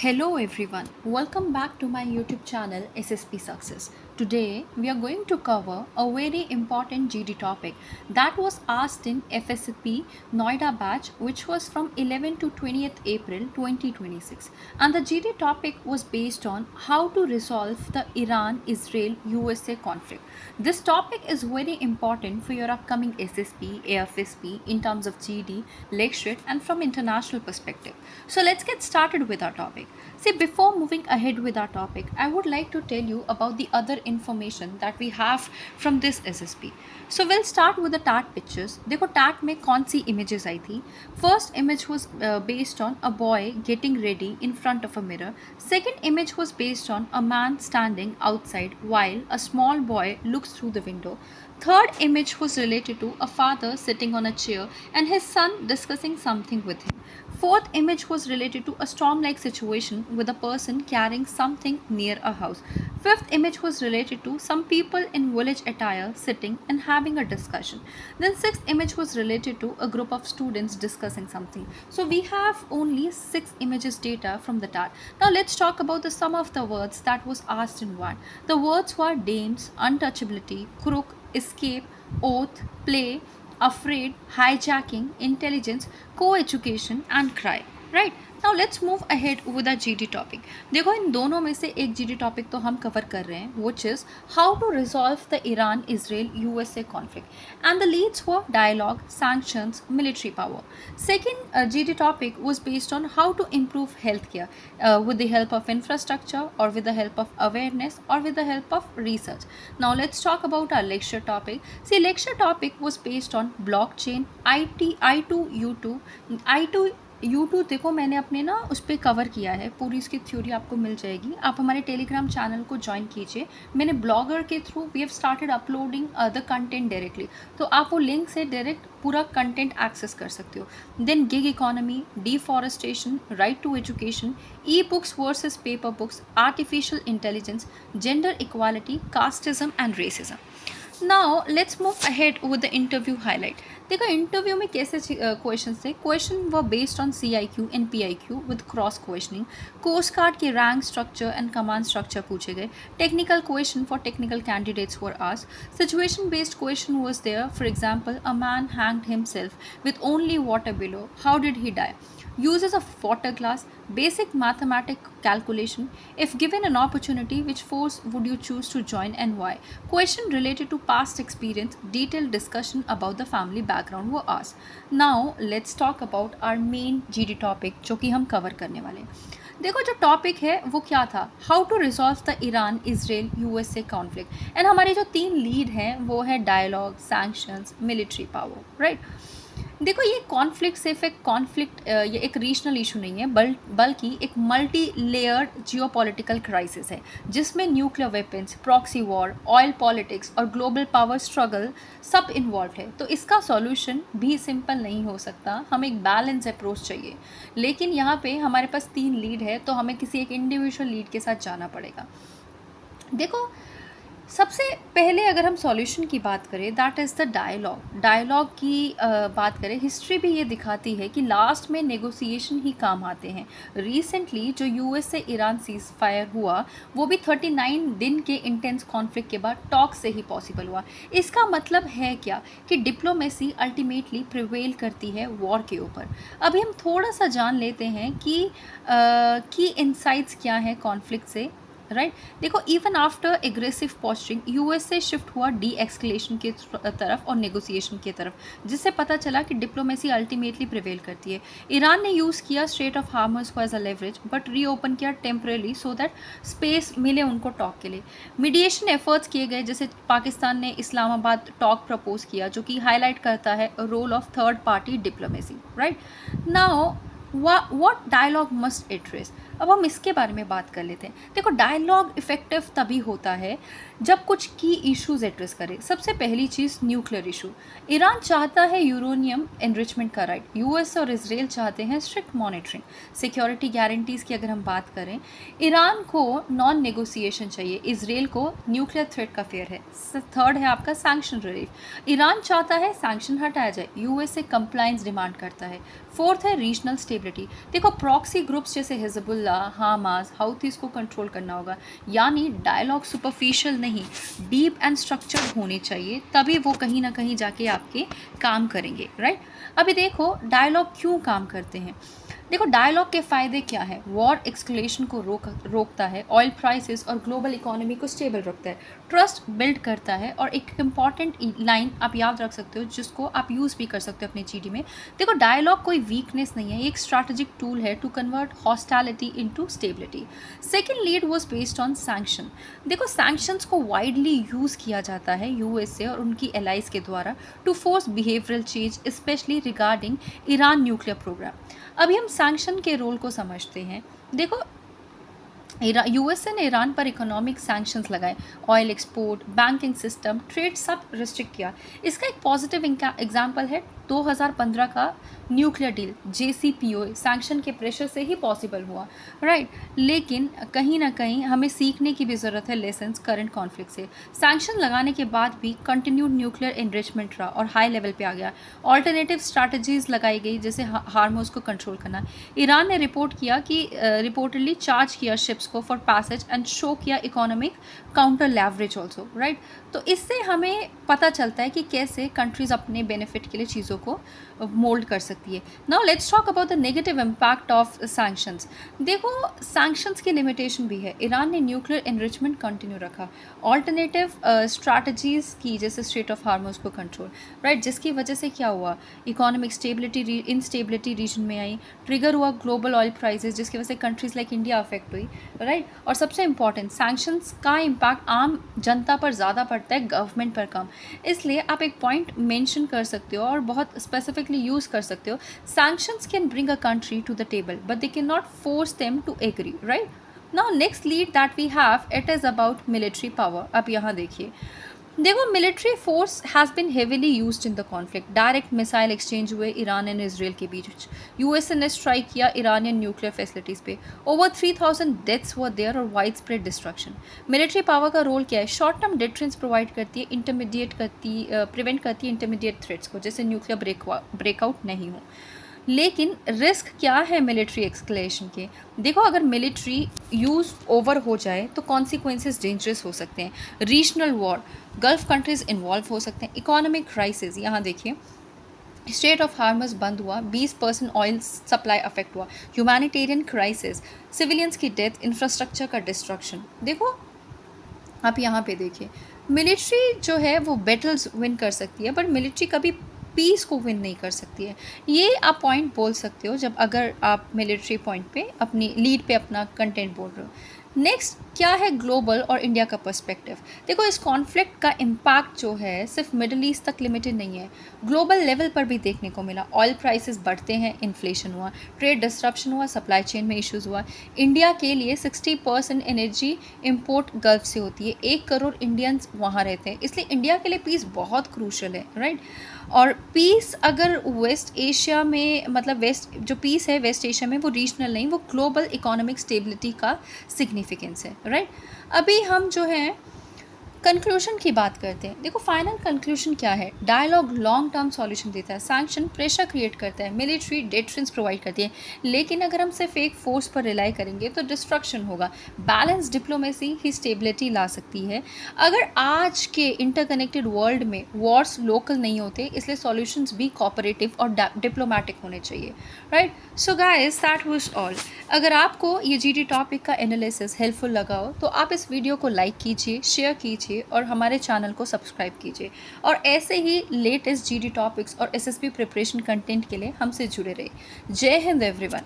Hello everyone, welcome back to my YouTube channel SSP Success. Today we are going to cover a very important GD topic that was asked in FSP Noida batch, which was from 11 to 20th April 2026, and the GD topic was based on how to resolve the Iran Israel USA conflict. This topic is very important for your upcoming SSP AFSP in terms of GD, lecture and from international perspective. So let's get started with our topic. See, before moving ahead with our topic, I would like to tell you about the other information that we have from this SSP. So we'll start with the TAT pictures. देखो TAT में कौन सी images आई थी? First image was based on a boy getting ready in front of a mirror. Second image was based on a man standing outside while a small boy looks through the window. Third image was related to a father sitting on a chair and his son discussing something with him. Fourth image was related to a storm-like situation with a person carrying something near a house. Fifth image was related to some people in village attire sitting and having a discussion. Then sixth image was related to a group of students discussing something. So we have only 6 images data from the TAT. Now let's talk about the sum of the words that was asked in one. The words were dames, untouchability, crook, escape, oath, play, afraid, hijacking, intelligence, co-education and cry. Right? Now let's move ahead with the GD topic. देखो इन दोनों में से एक GD topic तो हम cover कर रहे हैं, which is how to resolve the Iran-Israel USA conflict, and the leads were dialogue, sanctions, military power. Second GD topic was based on how to improve healthcare with the help of infrastructure or with the help of awareness or with the help of research. Now let's talk about our lecture topic. See, lecture topic was based on blockchain, IT, I2U2, I2 YouTube देखो मैंने अपने ना उस पर cover किया है, पूरी इसकी थ्योरी आपको मिल जाएगी. आप हमारे टेलीग्राम चैनल को ज्वाइन कीजिए. मैंने ब्लॉगर के through we have started uploading the content directly, तो आप वो लिंक से डायरेक्ट पूरा कंटेंट एक्सेस कर सकते हो. Then gig economy, deforestation, right to education, e books versus paper books, artificial intelligence, gender equality, casteism and racism. Now let's move ahead with the interview highlight. देखो interview में कैसे question थे. Question were based on CIQ and PIQ with cross questioning. Coast guard के rank structure and command structure पूछे गए. Technical question for technical candidates were asked. Situation based question was there. For example, a man hanged himself with only water below. How did he die? Uses of water glass, basic mathematic calculation. If given an opportunity, which force would you choose to join and why? Question related to past experience, detailed discussion about the family background were asked. Now let's talk about our main GD topic जो कि हम cover करने वाले हैं. देखो जो topic है वो क्या था, how to resolve the Iran Israel USA conflict. And हमारे जो 3 लीड हैं वो है dialogue, sanctions, military power. Right? देखो ये कॉन्फ्लिक्ट सिर्फ एक कॉन्फ्लिक्ट ये एक रीजनल इशू नहीं है, बल्कि एक मल्टी लेयर्ड जियोपॉलिटिकल क्राइसिस है जिसमें nuclear weapons, proxy war, oil politics और ग्लोबल पावर स्ट्रगल सब इन्वॉल्व है. तो इसका सॉल्यूशन भी सिंपल नहीं हो सकता, हमें एक बैलेंस अप्रोच चाहिए. लेकिन यहाँ पे हमारे पास 3 लीड है तो हमें किसी एक इंडिविजुअल लीड के साथ जाना पड़ेगा. देखो सबसे पहले अगर हम सॉल्यूशन की बात करें, that is the dialogue. Dialogue की बात करें, हिस्ट्री भी ये दिखाती है कि लास्ट में नेगोशिएशन ही काम आते हैं. रिसेंटली जो US से ईरान सीज फायर हुआ वो भी 39 दिन के इंटेंस कॉन्फ्लिक्ट के बाद टॉक से ही पॉसिबल हुआ. इसका मतलब है क्या कि डिप्लोमेसी अल्टीमेटली प्रिवेल करती है वॉर के ऊपर. अभी हम थोड़ा सा जान लेते हैं कि इनसाइट्स क्या हैं कॉन्फ्लिक्ट से. राइट? देखो even after aggressive postering USA shift हुआ डी एक्सकलेशन की तरफ और नेगोशिएशन की तरफ, जिससे पता चला कि डिप्लोमेसी अल्टीमेटली प्रिवेल करती है. ईरान ने यूज़ किया स्ट्रेट ऑफ हार्मस को as a leverage, but reopen किया टेम्परेली सो दैट स्पेस मिले उनको टॉक के लिए. मीडिएशन एफर्ट्स किए गए, जैसे पाकिस्तान ने इस्लामाबाद टॉक प्रपोज किया जो कि हाईलाइट करता है role of third party diplomacy. Right? Now what dialogue must address. अब हम इसके बारे में बात कर लेते हैं. देखो डायलॉग इफेक्टिव तभी होता है जब कुछ की इश्यूज एड्रेस करें. सबसे पहली चीज़ न्यूक्लियर इशू. ईरान चाहता है यूरेनियम एनरिचमेंट का राइट. US और इसराइल चाहते हैं स्ट्रिक्ट मॉनिटरिंग. सिक्योरिटी गारंटीज़ की अगर हम बात करें, ईरान को नॉन नेगोशिएशन चाहिए, इसराइल को न्यूक्लियर थ्रेट का फेयर है. थर्ड है आपका सैंक्शन रिलीफ. ईरान चाहता है सैंक्शन हटाया जाए, US से कंप्लाइंस डिमांड करता है. फोर्थ है रीजनल स्टेबिलिटी. देखो प्रॉक्सी ग्रुप्स जैसे हिजबुल्ला हिजबुल्ला, हामास, हाउथीज को कंट्रोल करना होगा। यानी डायलॉग सुपरफिशियल नहीं, डीप एंड स्ट्रक्चर्ड होने चाहिए, तभी वो कहीं ना कहीं जाके आपके काम करेंगे, राइट। अभी देखो डायलॉग क्यों काम करते हैं। देखो डायलॉग के फ़ायदे क्या है। वॉर एक्सक्लेशन को रोकता है, ऑयल प्राइसेस और ग्लोबल इकोनॉमी को स्टेबल रखता है, ट्रस्ट बिल्ड करता है। और एक इम्पॉर्टेंट लाइन आप याद रख सकते हो जिसको आप यूज़ भी कर सकते हो अपने जीडी में। देखो डायलॉग कोई वीकनेस नहीं है, ये एक स्ट्रैटेजिक टूल है to convert hostility into stability. Second lead was based on sanction. देखो सैंक्शंस को वाइडली यूज़ किया जाता है यूएसए और उनकी एलाइज के द्वारा to force behavioural change, specially regarding Iran nuclear programme. अभी हम सैंक्शन के रोल को समझते हैं। देखो यूएसए ने ईरान पर इकोनॉमिक सैंक्शंस लगाए, oil export, banking system, trade सब रिस्ट्रिक्ट किया। इसका एक पॉजिटिव एग्जांपल है 2015 का न्यूक्लियर डील, JCPOA सैंक्शन के प्रेशर से ही पॉसिबल हुआ, राइट। लेकिन कहीं ना कहीं हमें सीखने की भी ज़रूरत है लेसन्स करंट कॉन्फ्लिक्ट से। सैंक्शन लगाने के बाद भी कंटिन्यूड न्यूक्लियर एनरिचमेंट रहा और हाई लेवल पे आ गया। ऑल्टरनेटिव स्ट्रैटेजीज लगाई गई जैसे हार्मोज को कंट्रोल करना। ईरान ने रिपोर्ट किया कि रिपोर्टडली चार्ज किया शिप्स को फॉर पैसेज एंड शो किया economic counter leverage also, right. तो इससे हमें पता चलता है कि कैसे कंट्रीज़ अपने बेनिफिट के लिए चीज़ों को मोल्ड कर सकती है। Now let's talk about the negative impact of sanctions. देखो सैंक्शंस की लिमिटेशन भी है। ईरान ने न्यूक्लियर एनरिचमेंट कंटिन्यू रखा, ऑल्टरनेटिव स्ट्रैटेजीज की जैसे स्ट्रेट ऑफ हार्मोज को कंट्रोल, राइट, जिसकी वजह से क्या हुआ, इकोनॉमिक स्टेबिलिटी इंस्टेबिलिटी रीजन में आई, ट्रिगर हुआ ग्लोबल ऑयल प्राइसेस जिसकी वजह से कंट्रीज़ लाइक इंडिया अफेक्ट हुई, राइट। और सबसे इंपॉर्टेंट सैंक्शंस का इम्पैक्ट आम जनता पर ज़्यादा पड़ता है, गवर्नमेंट पर कम। इसलिए आप एक पॉइंट मेंशन कर सकते हो और बहुत स्पेसिफिकली यूज़ कर सकते हो, sanctions can bring a country to the table but they cannot force them to agree, right? Now next lead that we have, it is about military power। अब यहाँ देखिए, देखो military force has been heavily used in the conflict. Direct missile exchange हुए Iran and Israel के बीच। USA ने strike किया Iranian nuclear facilities पे। Over 3000 deaths हुआ देयर और wide spread destruction. Military power का रोल क्या है, शॉर्ट टर्म डिटरेंस प्रोवाइड करती है, प्रिवेंट करती है इंटरमीडिएट थ्रेट्स को, जैसे न्यूक्लियर ब्रेकआउट नहीं हो। लेकिन रिस्क क्या है मिलिट्री एक्सक्लेशन के। देखो अगर मिलिट्री यूज़ ओवर हो जाए तो कॉन्सिक्वेंसेस डेंजरस हो सकते हैं। Regional war, gulf countries involve हो सकते हैं। इकोनॉमिक क्राइसिस, यहाँ देखिए स्ट्रेट ऑफ हार्मस बंद हुआ, 20% ऑयल सप्लाई अफेक्ट हुआ। ह्यूमैनिटेरियन क्राइसिस, सिविलियंस की डेथ, इंफ्रास्ट्रक्चर का डिस्ट्रक्शन। देखो आप यहाँ पे देखिए, मिलिट्री जो है वो बैटल्स विन कर सकती है बट मिलिट्री कभी पीस को विन नहीं कर सकती है। ये आप पॉइंट बोल सकते हो जब अगर आप मिलिट्री पॉइंट पे अपनी लीड पे अपना कंटेंट बोल रहे हो। नेक्स्ट क्या है ग्लोबल और इंडिया का पर्सपेक्टिव। देखो इस कॉन्फ्लिक्ट का इम्पैक्ट जो है सिर्फ मिडल ईस्ट तक लिमिटेड नहीं है, ग्लोबल लेवल पर भी देखने को मिला। ऑयल प्राइसेस बढ़ते हैं, इन्फ्लेशन हुआ, ट्रेड डिस्ट्रप्शन हुआ, सप्लाई चेन में इश्यूज हुआ। इंडिया के लिए 60% एनर्जी इंपोर्ट गल्फ से होती है, 1 करोड़ इंडियंस वहाँ रहते हैं, इसलिए इंडिया के लिए पीस बहुत क्रूशल है, राइट। और पीस अगर वेस्ट एशिया में, मतलब वेस्ट जो पीस है वेस्ट एशिया में, वो रीजनल नहीं, वो ग्लोबल इकोनॉमिक स्टेबिलिटी का सिग्निफिकेंस है, राइट। अभी हम जो है कंक्लूशन की बात करते हैं। देखो फाइनल कंक्लूशन क्या है, डायलॉग लॉन्ग टर्म सॉल्यूशन देता है, सैंक्शन प्रेशर क्रिएट करता है, मिलिट्री डेटरेंस प्रोवाइड करती है। लेकिन अगर हम सिर्फ एक फोर्स पर रिलाई करेंगे तो डिस्ट्रक्शन होगा। बैलेंस डिप्लोमेसी ही स्टेबिलिटी ला सकती है। अगर आज के इंटरकनेक्टेड वर्ल्ड में वॉर्स लोकल नहीं होते, इसलिए सॉल्यूशंस भी कोऑपरेटिव और डिप्लोमेटिक होने चाहिए, right. So guys that was all. अगर आपको ये जीडी टॉपिक का एनालिसिस हेल्पफुल लगा हो तो आप इस वीडियो को लाइक कीजिए, शेयर कीजिए और हमारे चैनल को सब्सक्राइब कीजिए। और ऐसे ही लेटेस्ट जीडी टॉपिक्स और एसएसबी प्रिपरेशन कंटेंट के लिए हमसे जुड़े रहिए। जय हिंद एवरीवन।